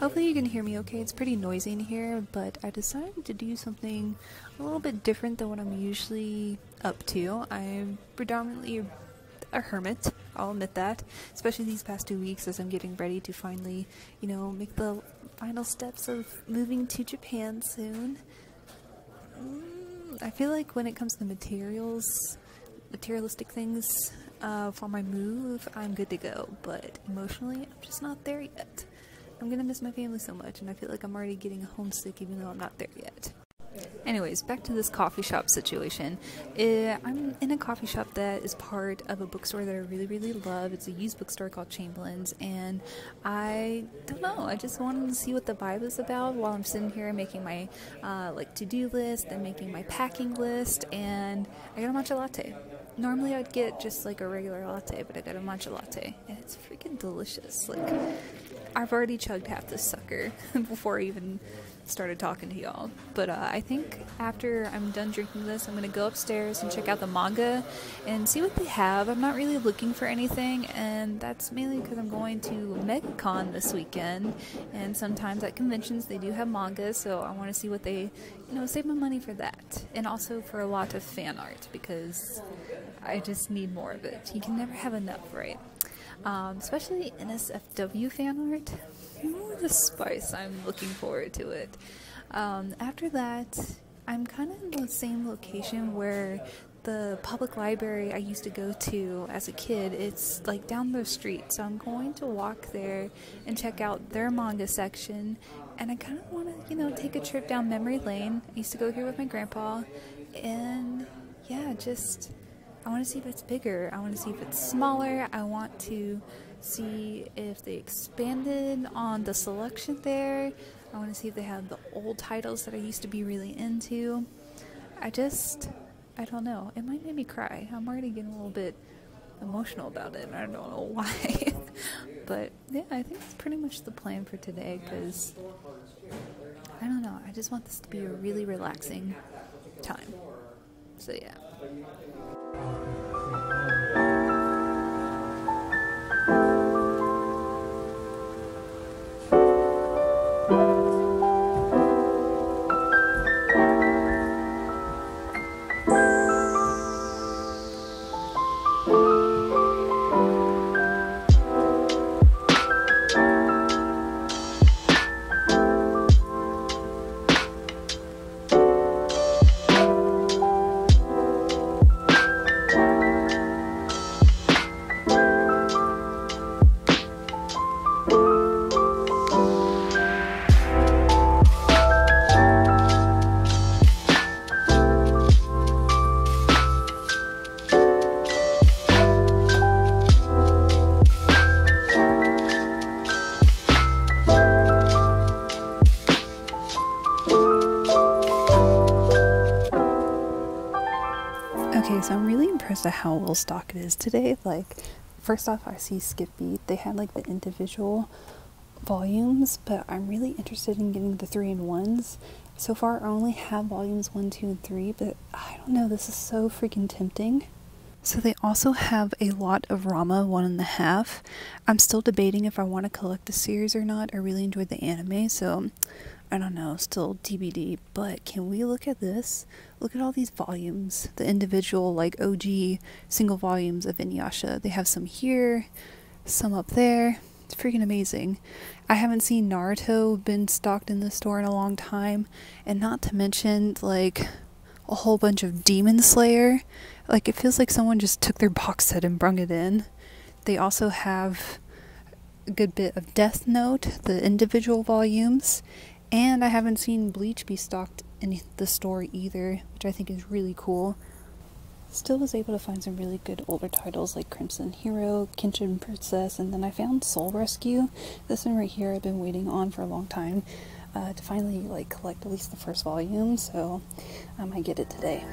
Hopefully you can hear me okay. It's pretty noisy in here, but I decided to do something a little bit different than what I'm usually up to. I'm predominantly a hermit, I'll admit that, especially these past 2 weeks as I'm getting ready to finally, make the final steps of moving to Japan soon. I feel like when it comes to materialistic things for my move, I'm good to go, but emotionally, I'm just not there yet. I'm gonna miss my family so much, and I feel like I'm already getting homesick even though I'm not there yet. Anyways, back to this coffee shop situation. I'm in a coffee shop that is part of a bookstore that I really, really love. It's a used bookstore called Chamberlain's, and I don't know, I just wanted to see what the vibe is about while I'm sitting here making my to-do list and making my packing list, and I got a matcha latte. Normally I'd get just like a regular latte, but I got a matcha latte, and it's freaking delicious. Like, I've already chugged half this sucker before I even started talking to y'all. But I think after I'm done drinking this, I'm going to go upstairs and check out the manga and see what they have. I'm not really looking for anything, and that's mainly because I'm going to MegaCon this weekend, and sometimes at conventions they do have manga, so I want to see what they, save my money for that. And also for a lot of fan art, because I just need more of it. You can never have enough, right? Especially NSFW fan art. Ooh, the spice. I'm looking forward to it. After that, I'm kind of in the same location where the public library I used to go to as a kid. It's like down the street, so I'm going to walk there and check out their manga section. And I kind of want to, take a trip down memory lane. I used to go here with my grandpa, and yeah, I want to see if it's bigger. I want to see if it's smaller. I want to see if they expanded on the selection there. I want to see if they have the old titles that I used to be really into. I don't know. It might make me cry. I'm already getting a little bit emotional about it. I don't know why. But yeah, I think that's pretty much the plan for today, because I don't know. I just want this to be a really relaxing time. So yeah. Okay, so I'm really impressed at how well stocked it is today. Like, first off, I see Skip Beat. They had like the individual volumes, but I'm really interested in getting the 3-in-1s. So far, I only have volumes 1, 2, and 3, but I don't know, this is so freaking tempting. So they also have a lot of Rama 1.5. I'm still debating if I want to collect the series or not. I really enjoyed the anime, so I don't know, still TBD. But can we look at this? Look at all these volumes, the individual like OG single volumes of Inuyasha. They have some here, some up there. It's freaking amazing. I haven't seen Naruto been stocked in the store in a long time, and not to mention like a whole bunch of Demon Slayer. Like, it feels like someone just took their box set and brung it in. They also have a good bit of Death Note, the individual volumes, and I haven't seen Bleach be stocked in the store either, which I think is really cool. Still was able to find some really good older titles like Crimson Hero, Kenshin Princess, and then I found Soul Rescue. This one right here I've been waiting on for a long time to finally like collect at least the first volume, so I might get it today.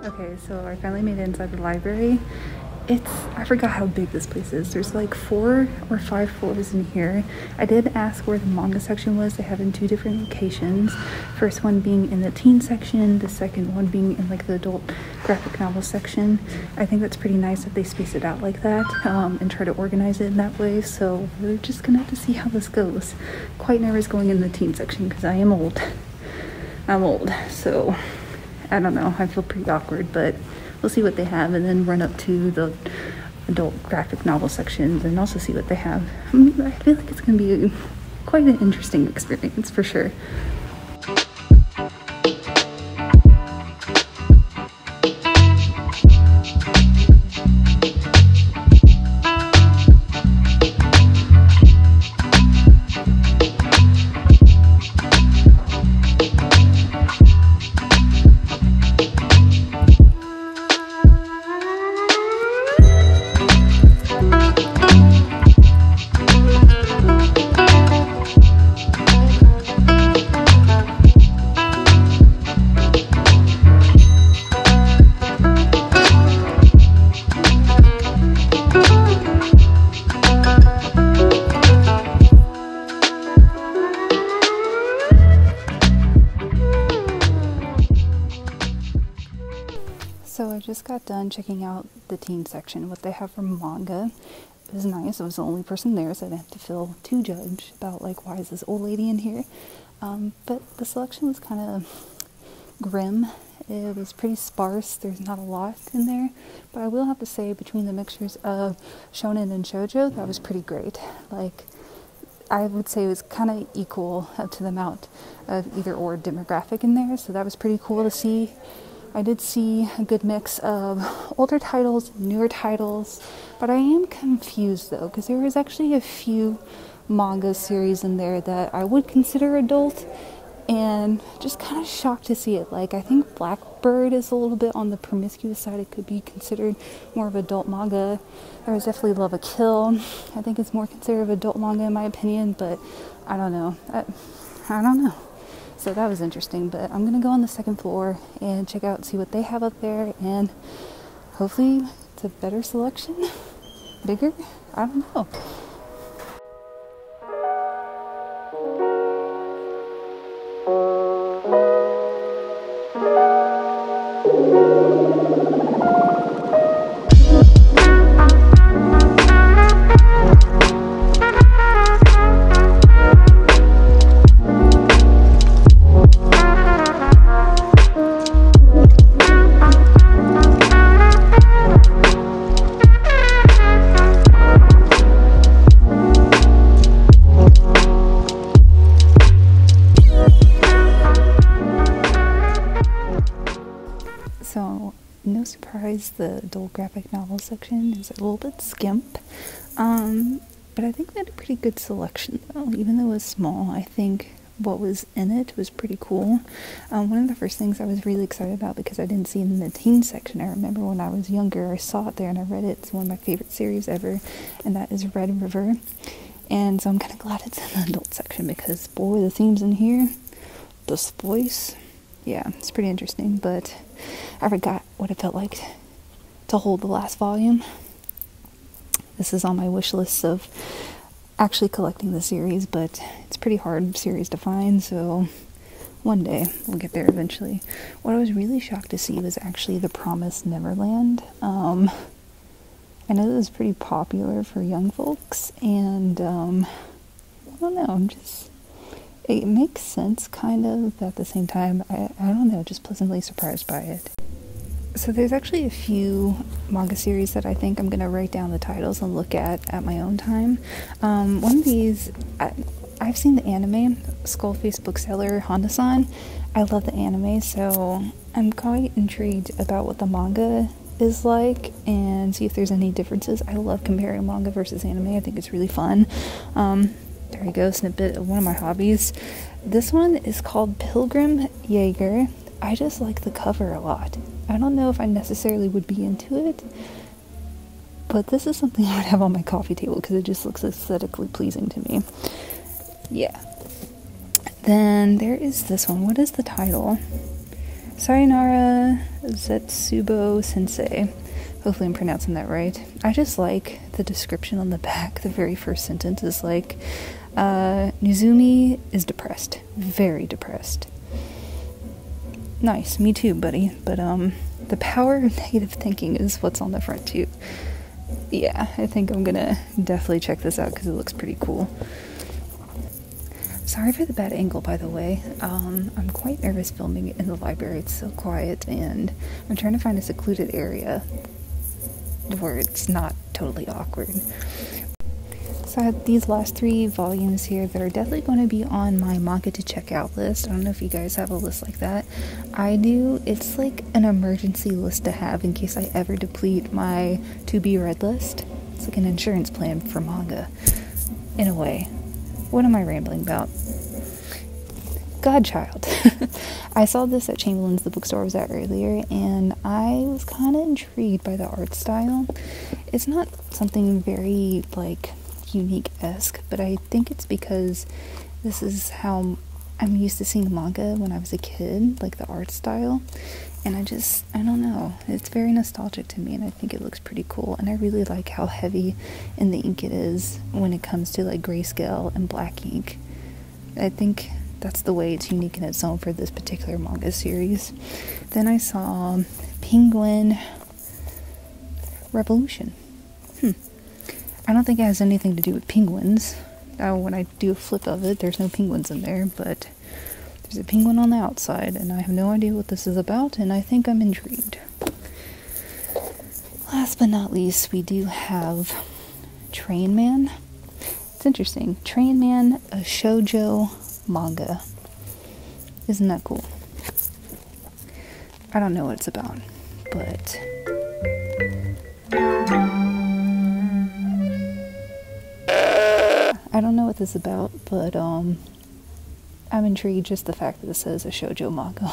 Okay, so I finally made it inside the library, I forgot how big this place is. There's like 4 or 5 floors in here. I did ask where the manga section was. They have it in 2 different locations. First one being in the teen section, the second one being in like the adult graphic novel section. I think that's pretty nice that they space it out like that, and try to organize it in that way. So we're just gonna have to see how this goes. Quite nervous going in the teen section because I am old. I'm old, so I don't know. I feel pretty awkward, but we'll see what they have and then run up to the adult graphic novel sections and also see what they have. I feel like it's going to be quite an interesting experience for sure. So I just got done checking out the teen section, what they have from manga. It was nice. I was the only person there, so I didn't have to feel too judged about like, why is this old lady in here? But the selection was kind of grim. It was pretty sparse. There's not a lot in there, but I will have to say between the mixtures of shonen and shoujo, that was pretty great. Like, I would say it was kind of equal to the amount of either or demographic in there, so that was pretty cool to see. I did see a good mix of older titles, newer titles, but I am confused though, because there was actually a few manga series in there that I would consider adult, and just kind of shocked to see it. Like, I think Blackbird is a little bit on the promiscuous side. It could be considered more of adult manga. There was definitely Love a Kill. I think it's more considered adult manga in my opinion, but I don't know. I don't know. So that was interesting, but I'm going to go on the second floor and check out, see what they have up there, and hopefully it's a better selection, bigger, I don't know. So, no surprise, the adult graphic novel section is a little bit skimp, but I think they had a pretty good selection though. Even though it was small, I think what was in it was pretty cool. One of the first things I was really excited about, because I didn't see it in the teen section. I remember when I was younger, I saw it there and I read it. It's one of my favorite series ever, and that is Red River. And so I'm kind of glad it's in the adult section, because boy, the themes in here, this voice, yeah, it's pretty interesting. But I forgot what it felt like to hold the last volume. This is on my wish list of actually collecting the series, but it's a pretty hard series to find, so one day we'll get there eventually. What I was really shocked to see was actually The Promised Neverland. I know this is pretty popular for young folks, and I don't know, it makes sense kind of, but at the same time, I don't know, just pleasantly surprised by it. So there's actually a few manga series that I think I'm going to write down the titles and look at my own time. One of these, I've seen the anime, Skullface Bookseller Honda-san. I love the anime, so I'm quite intrigued about what the manga is like and see if there's any differences. I love comparing manga versus anime. I think it's really fun. There you go, snippet of one of my hobbies. This one is called Pilgrim Jaeger. I just like the cover a lot. I don't know if I necessarily would be into it, but this is something I would have on my coffee table because it just looks aesthetically pleasing to me. Yeah. Then there is this one. What is the title? Sayonara Zetsubo Sensei. Hopefully I'm pronouncing that right. I just like the description on the back. The very first sentence is like, Nizumi is depressed. Very depressed. Nice, me too, buddy. But, the power of negative thinking is what's on the front too. Yeah, I think I'm gonna definitely check this out because it looks pretty cool. Sorry for the bad angle, by the way. I'm quite nervous filming it in the library. It's so quiet, and I'm trying to find a secluded area where it's not totally awkward. So I have these last 3 volumes here that are definitely going to be on my manga to check out list. I don't know if you guys have a list like that. I do. It's like an emergency list to have in case I ever deplete my to-be read list. It's like an insurance plan for manga, in a way. What am I rambling about? Godchild. I saw this at Chamberlain's, the bookstore I was at earlier, and I was kind of intrigued by the art style. It's not something very, like, unique-esque, but I think it's because this is how I'm used to seeing manga when I was a kid, like the art style, and I don't know, it's very nostalgic to me, and I think it looks pretty cool, and I really like how heavy in the ink it is when it comes to like grayscale and black ink. I think that's the way it's unique in its own for this particular manga series. Then I saw Penguin Revolution. I don't think it has anything to do with penguins. When I do a flip of it, there's no penguins in there, but there's a penguin on the outside, and I have no idea what this is about, and I think I'm intrigued. Last but not least, we do have Train Man. It's interesting. Train Man, a shoujo manga. Isn't that cool? I don't know what it's about, but I don't know what this is about, but I'm intrigued just the fact that it says a shoujo manga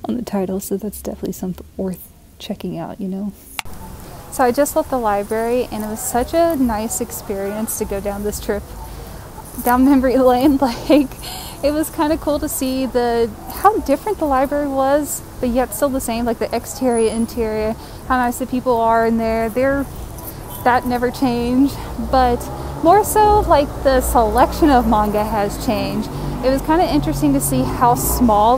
on the title, so that's definitely something worth checking out, you know? So I just left the library, and it was such a nice experience to go down this trip down memory lane. Like, it was kind of cool to see how different the library was, but yet still the same, like the exterior, interior, how nice the people are in there. That never changed, but more so like the selection of manga has changed. It was kind of interesting to see how small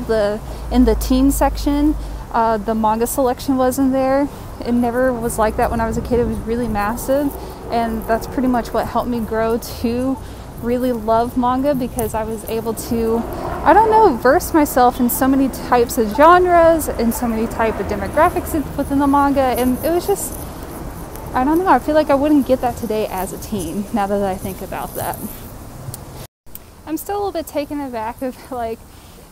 in the teen section the manga selection was in there. It never was like that when I was a kid. It was really massive, and that's pretty much what helped me grow to really love manga, because I was able to, I don't know, verse myself in so many types of genres and so many type of demographics within the manga, and it was just, I don't know, I feel like I wouldn't get that today as a teen, now that I think about that. I'm still a little bit taken aback of like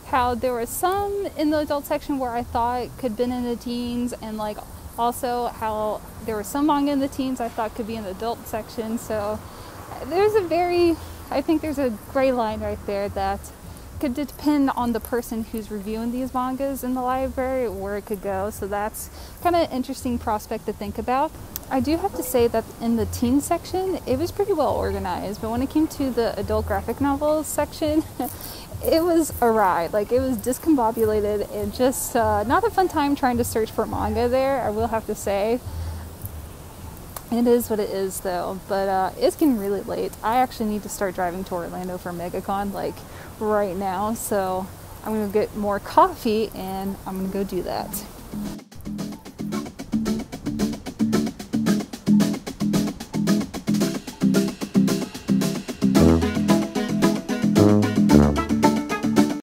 how there was some in the adult section where I thought could have been in the teens, and like also how there was some manga in the teens I thought could be in the adult section. So I think there's a gray line right there that could depend on the person who's reviewing these mangas in the library, where it could go. So that's kind of an interesting prospect to think about. I do have to say that in the teen section, it was pretty well organized, but when it came to the adult graphic novels section, it was a ride. Like, it was discombobulated and just not a fun time trying to search for manga there, I will have to say. It is what it is, though, but it's getting really late. I actually need to start driving to Orlando for MegaCon, like, right now, so I'm going to get more coffee, and I'm going to go do that.